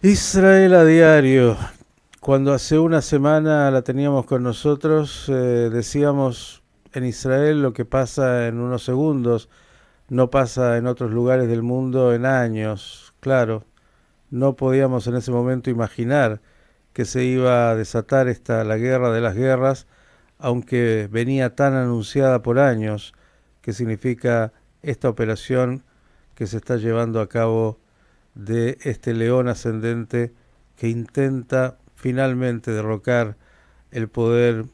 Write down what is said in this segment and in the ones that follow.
Israel a diario. Cuando hace una semana la teníamos con nosotros, decíamos en Israel lo que pasa en unos segundos, no pasa en otros lugares del mundo en años. Claro, no podíamos en ese momento imaginar que se iba a desatar la guerra de las guerras, aunque venía tan anunciada por años, que significa esta operación que se está llevando a cabo de este león ascendente que intenta finalmente derrocar el poder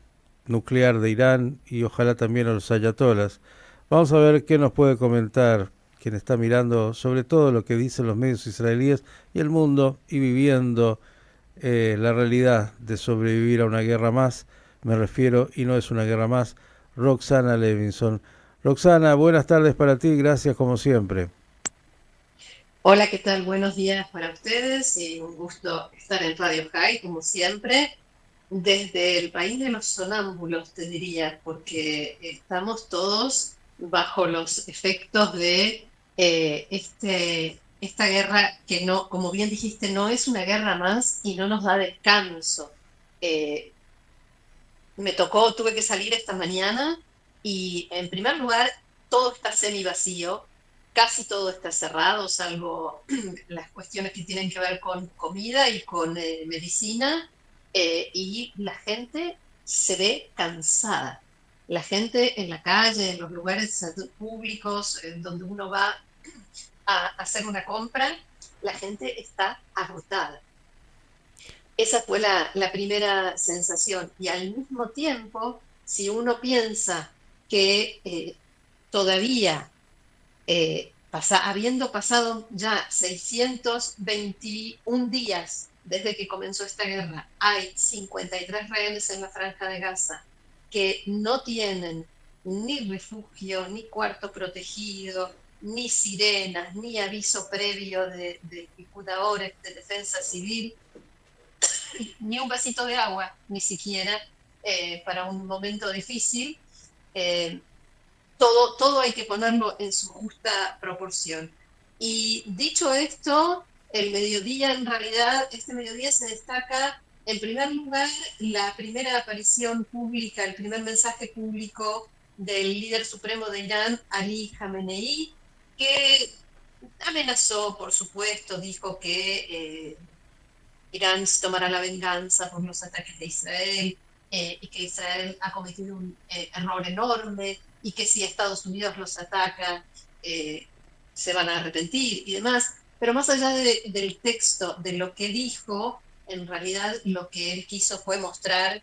nuclear de Irán y ojalá también a los ayatolas. Vamos a ver qué nos puede comentar quien está mirando sobre todo lo que dicen los medios israelíes y el mundo y viviendo la realidad de sobrevivir a una guerra más. Me refiero, y no es una guerra más, Roxana Levinson. Roxana, buenas tardes para ti, gracias como siempre. Hola, ¿qué tal? Buenos días para ustedes y un gusto estar en Radio High, como siempre, desde el país de los sonámbulos, te diría, porque estamos todos bajo los efectos de esta guerra que no, como bien dijiste, no es una guerra más y no nos da descanso. Eh, tuve que salir esta mañana y en primer lugar, todo está semi vacío, casi todo está cerrado, salvo las cuestiones que tienen que ver con comida y con medicina, y la gente se ve cansada. La gente en la calle, en los lugares públicos, en donde uno va a hacer una compra, la gente está agotada. Esa fue la primera sensación. Y al mismo tiempo, si uno piensa que todavía, habiendo pasado ya 621 días desde que comenzó esta guerra, hay 53 rehenes en la franja de Gaza que no tienen ni refugio, ni cuarto protegido, ni sirenas, ni aviso previo de Picudadores de defensa civil, ni un vasito de agua, ni siquiera para un momento difícil. Eh, todo hay que ponerlo en su justa proporción. Y dicho esto, el mediodía, en realidad, este mediodía se destaca, en primer lugar, la primera aparición pública, el primer mensaje público del líder supremo de Irán, Ali Khamenei, que amenazó, por supuesto, dijo que Irán se tomará la venganza por los ataques de Israel, y que Israel ha cometido un error enorme y que si Estados Unidos los ataca eh, se van a arrepentir y demás. Pero más allá del texto, de lo que dijo, en realidad lo que él quiso fue mostrar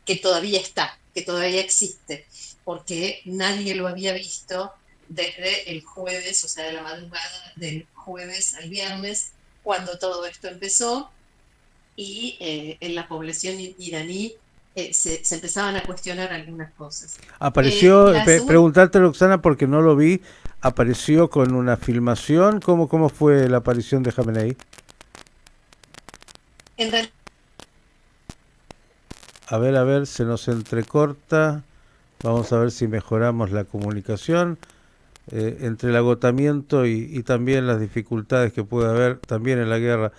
que todavía está, que todavía existe, porque nadie lo había visto desde el jueves, o sea, de la madrugada del jueves al viernes, cuando todo esto empezó y en la población iraní se empezaban a cuestionar algunas cosas. Apareció, La segunda, preguntarte Roxana porque no lo vi, apareció con una filmación, ¿cómo fue la aparición de Jamenei? en realidad, A ver, se nos entrecorta, vamos a ver si mejoramos la comunicación, entre el agotamiento y también las dificultades que puede haber también en la guerra.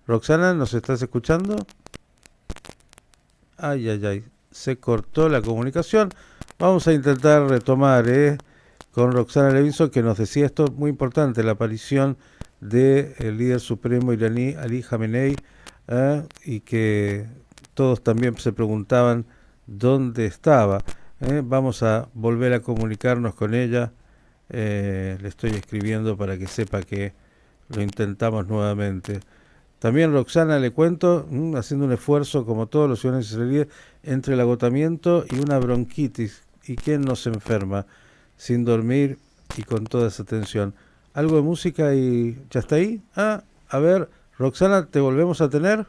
Roxana, ¿nos estás escuchando? Ay, ay, ay, se cortó la comunicación. Vamos a intentar retomar con Roxana Levinson, que nos decía esto muy importante, la aparición del líder supremo iraní Ali Khamenei, y que todos también se preguntaban dónde estaba. Vamos a volver a comunicarnos con ella. Le estoy escribiendo para que sepa que lo intentamos nuevamente. También Roxana, le cuento, haciendo un esfuerzo como todos los ciudadanos israelíes entre el agotamiento y una bronquitis. ¿Y quién no se enferma sin dormir y con toda esa tensión? Algo de música y ya está ahí. Ah, a ver, Roxana, ¿te volvemos a tener?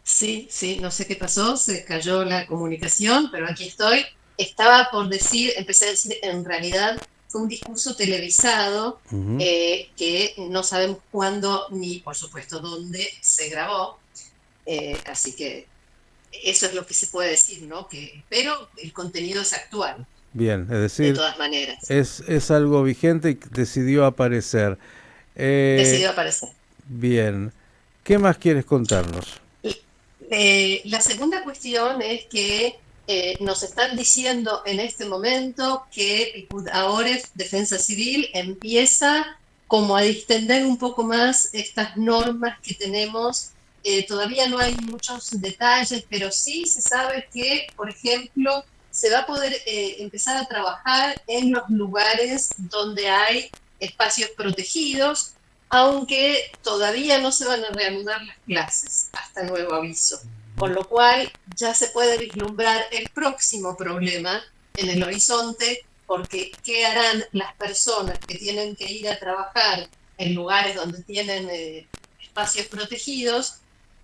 sí, sí, no sé qué pasó, se cayó la comunicación, pero aquí estoy. Estaba por decir, empecé a decir, en realidad fue un discurso televisado, Ujú. que no sabemos cuándo ni, por supuesto, dónde se grabó. Así que eso es lo que se puede decir, ¿no? Pero el contenido es actual, Bien, es de decir, todas maneras. es algo vigente y decidió aparecer. Eh, Decidió aparecer. bien, ¿Qué más quieres contarnos? La segunda cuestión es que nos están diciendo en este momento que Picud ahora Defensa Civil empieza como a distender un poco más estas normas que tenemos. Todavía no hay muchos detalles, pero sí se sabe que, por ejemplo, se va a poder empezar a trabajar en los lugares donde hay espacios protegidos, aunque todavía no se van a reanudar las clases hasta nuevo aviso. Con lo cual ya se puede vislumbrar el próximo problema en el horizonte, porque ¿qué harán las personas que tienen que ir a trabajar en lugares donde tienen espacios protegidos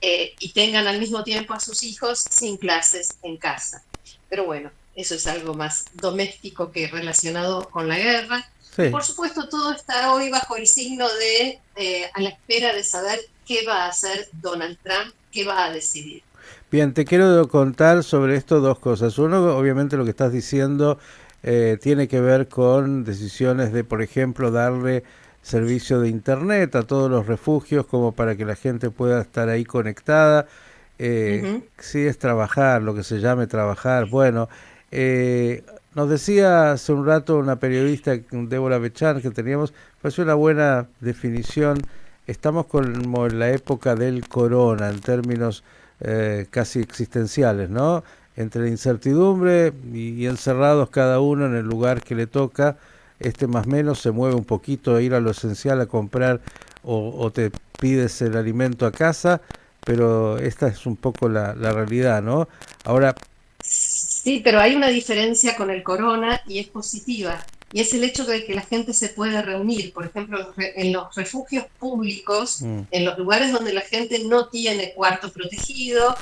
y tengan al mismo tiempo a sus hijos sin clases en casa? Pero bueno, eso es algo más doméstico que relacionado con la guerra. Y Sí. por supuesto todo está hoy bajo el signo de a la espera de saber qué va a hacer Donald Trump, qué va a decidir. Bien, te quiero contar sobre esto dos cosas. Uno, obviamente lo que estás diciendo tiene que ver con decisiones de, por ejemplo, darle servicio de internet a todos los refugios como para que la gente pueda estar ahí conectada. Ujú. Sí, es trabajar, lo que se llame trabajar. Bueno, nos decía hace un rato una periodista, Débora Bechan, que teníamos, pareció una buena definición. Estamos como en la época del corona en términos casi existenciales, ¿no? Entre la incertidumbre y encerrados cada uno en el lugar que le toca, más o menos se mueve un poquito a ir a lo esencial a comprar o te pides el alimento a casa, pero esta es un poco la realidad, ¿no? Ahora, Sí, pero hay una diferencia con el corona y es positiva. Y es el hecho de que la gente se puede reunir. Por ejemplo, en los refugios públicos, mm, en los lugares donde la gente no tiene cuarto protegido,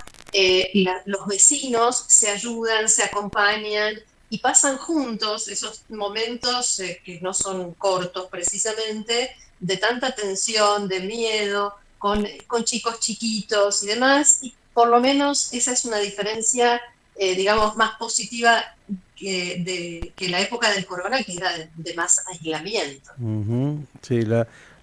los vecinos se ayudan, se acompañan y pasan juntos esos momentos que no son cortos precisamente, de tanta tensión, de miedo, con chicos chiquitos y demás. Y por lo menos esa es una diferencia digamos, más positiva que la época del corona, que era de más aislamiento. ujú, sí,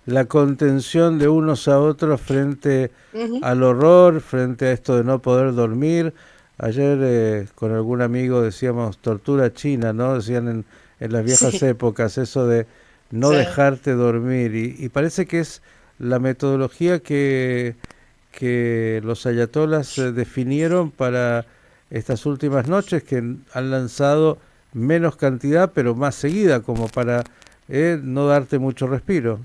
la contención de unos a otros frente Uh -huh. al horror, frente a esto de no poder dormir. Ayer con algún amigo decíamos tortura china, ¿no? Decían en las viejas Sí, épocas eso de no sí. dejarte dormir. Y parece que es la metodología que los ayatolas definieron para estas últimas noches, que han lanzado menos cantidad pero más seguida, como para no darte mucho respiro.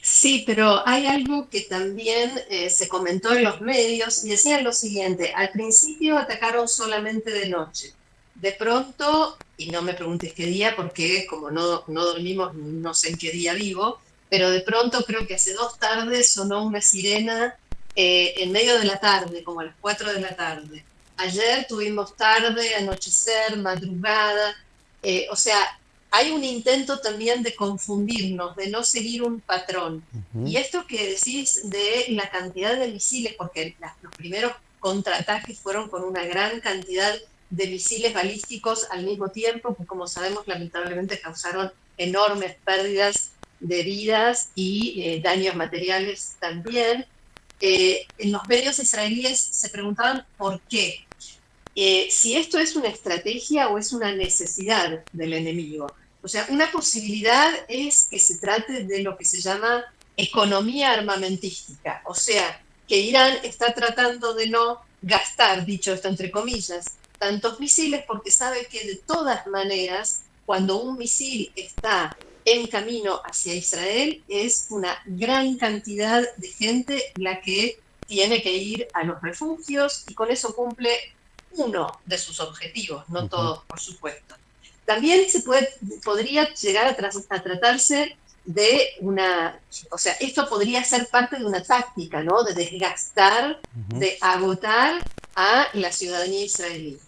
Sí, pero hay algo que también se comentó en los medios y decían lo siguiente, al principio atacaron solamente de noche, de pronto, y no me preguntes qué día porque como no dormimos no sé en qué día vivo, pero de pronto creo que hace 2 tardes sonó una sirena en medio de la tarde, como a las 4 de la tarde. Ayer tuvimos tarde, anochecer, madrugada, o sea, hay un intento también de confundirnos, de no seguir un patrón. Ujú, Y esto que decís de la cantidad de misiles, porque los primeros contraataques fueron con una gran cantidad de misiles balísticos al mismo tiempo, que como sabemos lamentablemente causaron enormes pérdidas de vidas y daños materiales también. En los medios israelíes se preguntaban por qué, si esto es una estrategia o es una necesidad del enemigo. O sea, una posibilidad es que se trate de lo que se llama economía armamentística, o sea, que Irán está tratando de no gastar, dicho esto entre comillas, tantos misiles porque sabe que de todas maneras, cuando un misil está en camino hacia Israel, es una gran cantidad de gente la que tiene que ir a los refugios y con eso cumple uno de sus objetivos, no ujú, todos, por supuesto. También podría llegar a tratarse de una, o sea, esto podría ser parte de una táctica, ¿no? De desgastar, ujú. de agotar a la ciudadanía israelí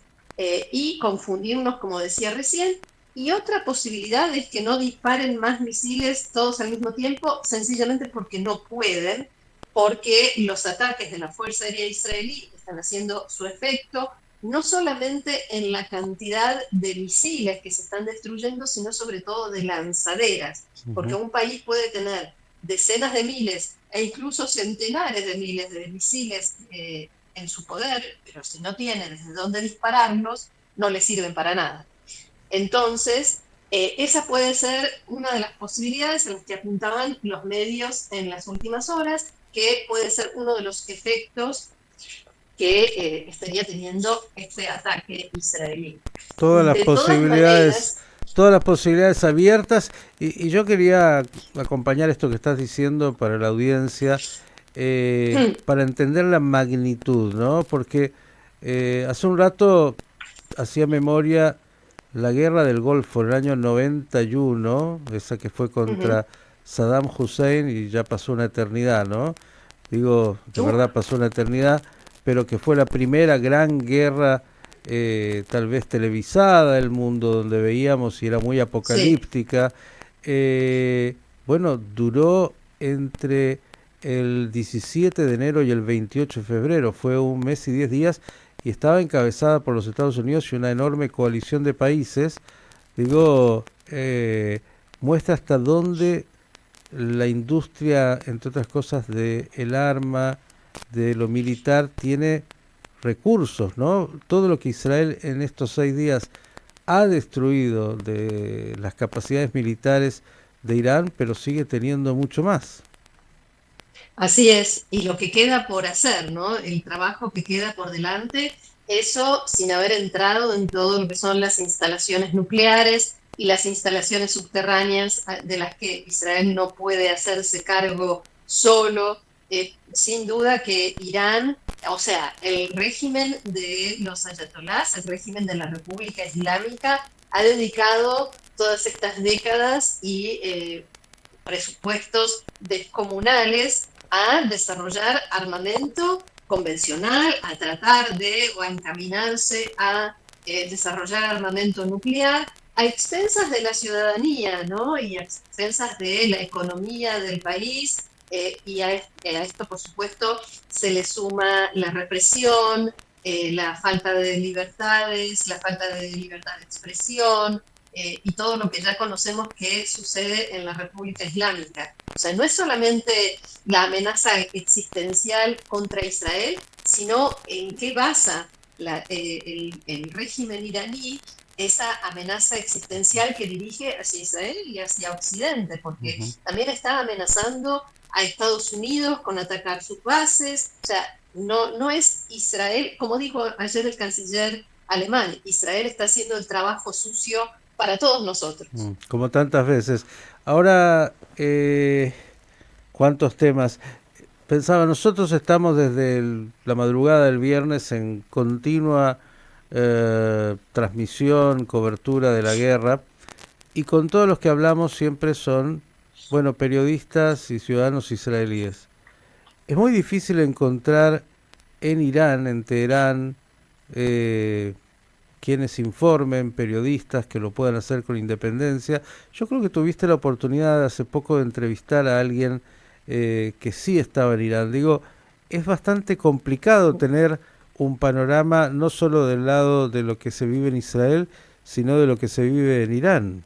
y confundirnos, como decía recién. Y otra posibilidad es que no disparen más misiles todos al mismo tiempo, sencillamente porque no pueden, porque los ataques de la Fuerza Aérea Israelí están haciendo su efecto, no solamente en la cantidad de misiles que se están destruyendo, sino sobre todo de lanzaderas, porque Ujú. un país puede tener decenas de miles e incluso centenares de miles de misiles en su poder, pero si no tiene desde dónde dispararlos, no le sirven para nada. Entonces, esa puede ser una de las posibilidades a las que apuntaban los medios en las últimas horas, que puede ser uno de los efectos que estaría teniendo este ataque israelí. Todas las De todas posibilidades, maneras, todas las posibilidades abiertas. Y yo quería acompañar esto que estás diciendo para la audiencia, para entender la magnitud, ¿no? Porque hace un rato hacía memoria la guerra del Golfo en el año 91, esa que fue contra Saddam Hussein y ya pasó una eternidad, ¿no? Digo, de verdad pasó una eternidad, pero que fue la primera gran guerra tal vez televisada del mundo, donde veíamos y era muy sí, apocalíptica. Bueno, duró entre el 17 de enero y el 28 de febrero, fue un mes y 10 días y estaba encabezada por los Estados Unidos y una enorme coalición de países. Digo, muestra hasta dónde la industria, entre otras cosas, de el arma, de lo militar, tiene recursos, ¿no? Todo lo que Israel en estos 6 días ha destruido de las capacidades militares de Irán, pero sigue teniendo mucho más. así es. Y lo que queda por hacer, ¿no? El trabajo que queda por delante, eso sin haber entrado en todo lo que son las instalaciones nucleares y las instalaciones subterráneas de las que Israel no puede hacerse cargo solo. Sin duda que Irán, o sea, el régimen de los ayatolás, el régimen de la República Islámica, ha dedicado todas estas décadas y presupuestos descomunales a desarrollar armamento convencional, a tratar de o a encaminarse a desarrollar armamento nuclear a expensas de la ciudadanía, ¿no? Y a expensas de la economía del país. A esto, por supuesto, se le suma la represión, la falta de libertades, la falta de libertad de expresión, y todo lo que ya conocemos que sucede en la República Islámica. O sea, no es solamente la amenaza existencial contra Israel, sino en qué basa el régimen iraní esa amenaza existencial que dirige hacia Israel y hacia Occidente, porque Ujú. también está amenazando a Estados Unidos con atacar sus bases. O sea, no es Israel, como dijo ayer el canciller alemán, Israel está haciendo el trabajo sucio para todos nosotros. Como tantas veces. Ahora, ¿cuántos temas? Pensaba, nosotros estamos desde la madrugada del viernes en continua transmisión, cobertura de la guerra, y con todos los que hablamos siempre son, bueno, periodistas y ciudadanos israelíes. Es muy difícil encontrar en Irán, en Teherán, eh, quienes informen, periodistas que lo puedan hacer con independencia. Yo creo que tuviste la oportunidad hace poco de entrevistar a alguien que sí estaba en Irán. Digo, es bastante complicado tener un panorama no solo del lado de lo que se vive en Israel, sino de lo que se vive en Irán.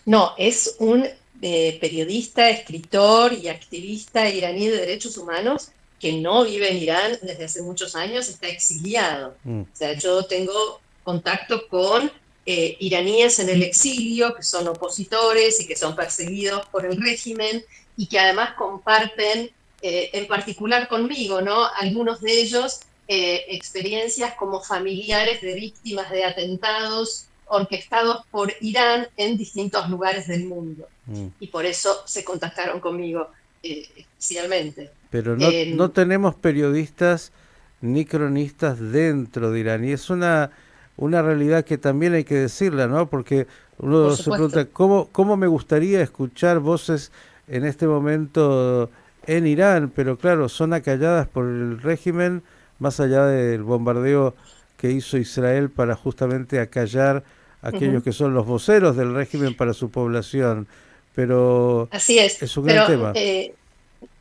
No, es un periodista, escritor y activista iraní de derechos humanos que no vive en Irán desde hace muchos años, está exiliado. O Mm, sea, yo tengo contacto con iraníes en el exilio, que son opositores y que son perseguidos por el régimen y que además comparten, en particular conmigo, ¿no? Algunos de ellos experiencias como familiares de víctimas de atentados orquestados por Irán en distintos lugares del mundo. mm. Y por eso se contactaron conmigo especialmente. Pero no, no Eh, tenemos periodistas ni cronistas dentro de Irán. Y es una realidad que también hay que decirla, ¿no? Porque por uno se pregunta, supuesto. ¿cómo me gustaría escuchar voces en este momento en Irán? Pero claro, son acalladas por el régimen, más allá del bombardeo que hizo Israel para justamente acallar a Uh aquellos -huh. que son los voceros del régimen para su población. Pero Así es, es un gran pero tema.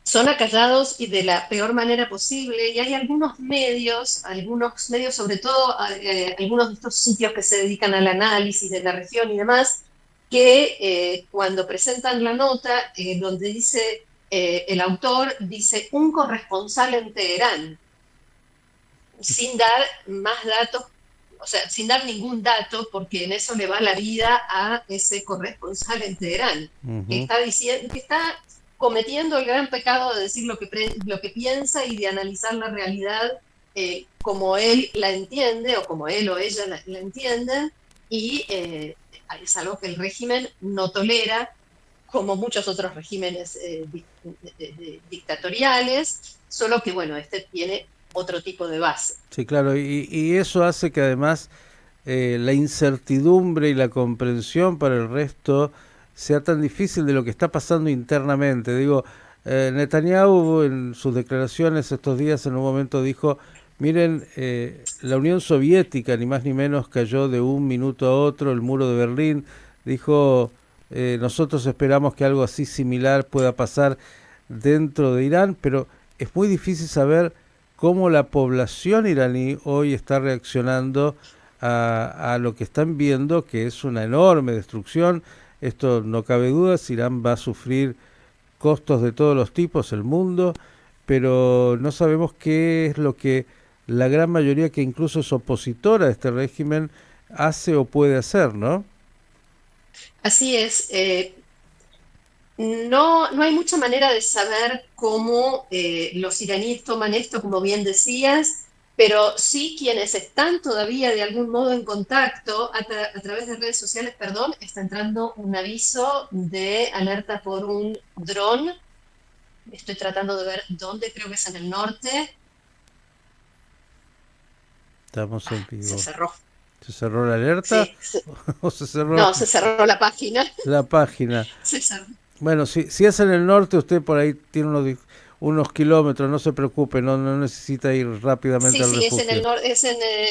son acallados y de la peor manera posible. Y hay algunos medios sobre todo algunos de estos sitios que se dedican al análisis de la región y demás, que cuando presentan la nota, donde dice, el autor dice, un corresponsal en Teherán, sin dar más datos, o sea, sin dar ningún dato, porque en eso le va la vida a ese corresponsal en Teherán, que Ujú. está diciendo, que está cometiendo el gran pecado de decir lo que piensa y de analizar la realidad como él la entiende o como él o ella la entienden, y es algo que el régimen no tolera, como muchos otros regímenes dictatoriales, solo que, bueno, este tiene otro tipo de base. Sí, claro, y eso hace que además la incertidumbre y la comprensión para el resto sea tan difícil de lo que está pasando internamente. Digo, Netanyahu en sus declaraciones estos días en un momento dijo, miren, la Unión Soviética ni más ni menos cayó de un minuto a otro, el muro de Berlín, dijo, nosotros esperamos que algo así similar pueda pasar dentro de Irán, pero es muy difícil saber cómo la población iraní hoy está reaccionando a lo que están viendo, que es una enorme destrucción. Esto no cabe duda, Irán va a sufrir costos de todos los tipos, el mundo, pero no sabemos qué es lo que la gran mayoría que incluso es opositora a este régimen hace o puede hacer, ¿no? Así es, no hay mucha manera de saber cómo los iraníes toman esto, como bien decías, pero sí quienes están todavía de algún modo en contacto a través de redes sociales, perdón, está entrando un aviso de alerta por un dron. Estoy tratando de ver dónde, creo que es en el norte. Estamos en Se vivo. cerró. ¿Se cerró la alerta Sí, o se cerró no, se cerró la página. la página? Se cerró. Bueno, si es en el norte, usted por ahí tiene unos kilómetros, no se preocupe, no necesita ir rápidamente Sí, al sí, es en el refugio.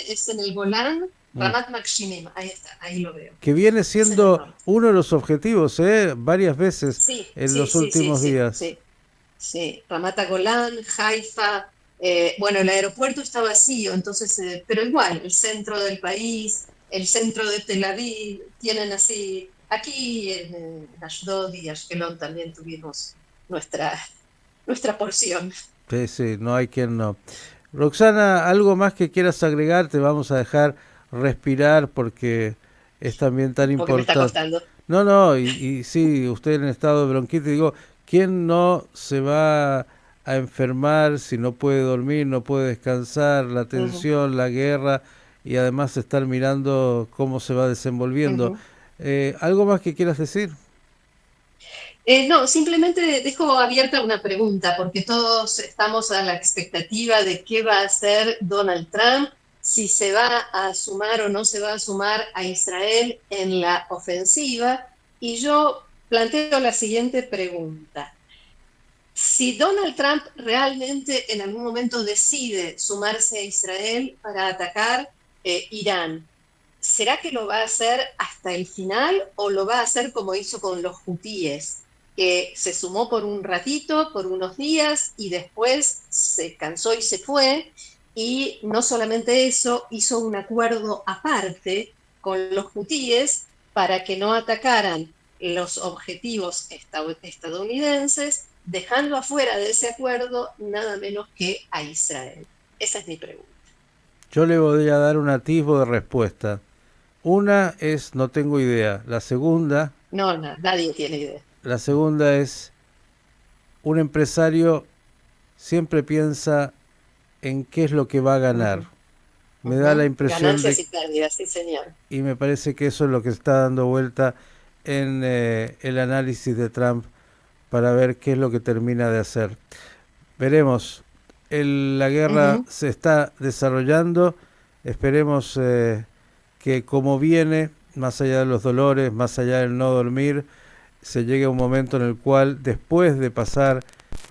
es en el Golán, Mm. Ramat Maximim, ahí está, ahí lo veo. Que viene Es en el siendo norte. uno de los objetivos, varias veces Sí, en sí, los sí, sí, últimos sí, días. sí, sí. Ramat Golán, Haifa, bueno, el aeropuerto está vacío, entonces, pero igual, el centro del país, el centro de Tel Aviv, tienen así, aquí en Ashdod y Ashkelon también tuvimos nuestra, nuestra porción. Sí, sí, no hay quien no. Roxana, ¿algo más que quieras agregar? Te vamos a dejar respirar porque es también tan Porque me está importante. costando. No, no, y sí, usted en estado de bronquitis, digo, ¿quién no se va a enfermar si no puede dormir, no puede descansar, la Uh -huh, tensión, la guerra y además estar mirando cómo se va uh desenvolviendo? -huh. ¿Algo más que quieras decir? No, simplemente dejo abierta una pregunta, porque todos estamos a la expectativa de qué va a hacer Donald Trump, si se va a sumar o no se va a sumar a Israel en la ofensiva. Y yo planteo la siguiente pregunta. Si Donald Trump realmente en algún momento decide sumarse a Israel para atacar Irán, ¿será que lo va a hacer hasta el final o lo va a hacer como hizo con los hutíes, que se sumó por un ratito, por unos días y después se cansó y se fue? Y no solamente eso, hizo un acuerdo aparte con los hutíes para que no atacaran los objetivos estadounidenses, dejando afuera de ese acuerdo nada menos que a Israel. Esa es mi pregunta. Yo le voy a dar un atisbo de respuesta. Una es no tengo idea. No, nadie tiene idea. La segunda es un empresario siempre piensa en qué es lo que va a Uh ganar. -huh, uh Me da la -huh. impresión Ganancias de, y pérdidas, sí, señor. y me parece que eso es lo que está dando vuelta en el análisis de Trump para ver qué es lo que termina de hacer. Veremos. La Uh guerra -huh. se está desarrollando. Esperemos que como viene, más allá de los dolores, más allá del no dormir, se llegue a un momento en el cual, después de pasar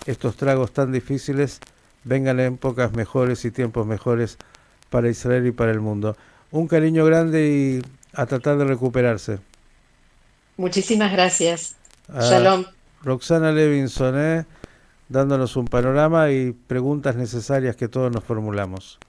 estos tragos tan difíciles, vengan épocas mejores y tiempos mejores para Israel y para el mundo. Un cariño grande y a tratar de recuperarse. Muchísimas gracias. A Shalom. Roxana Levinson, dándonos un panorama y preguntas necesarias que todos nos formulamos.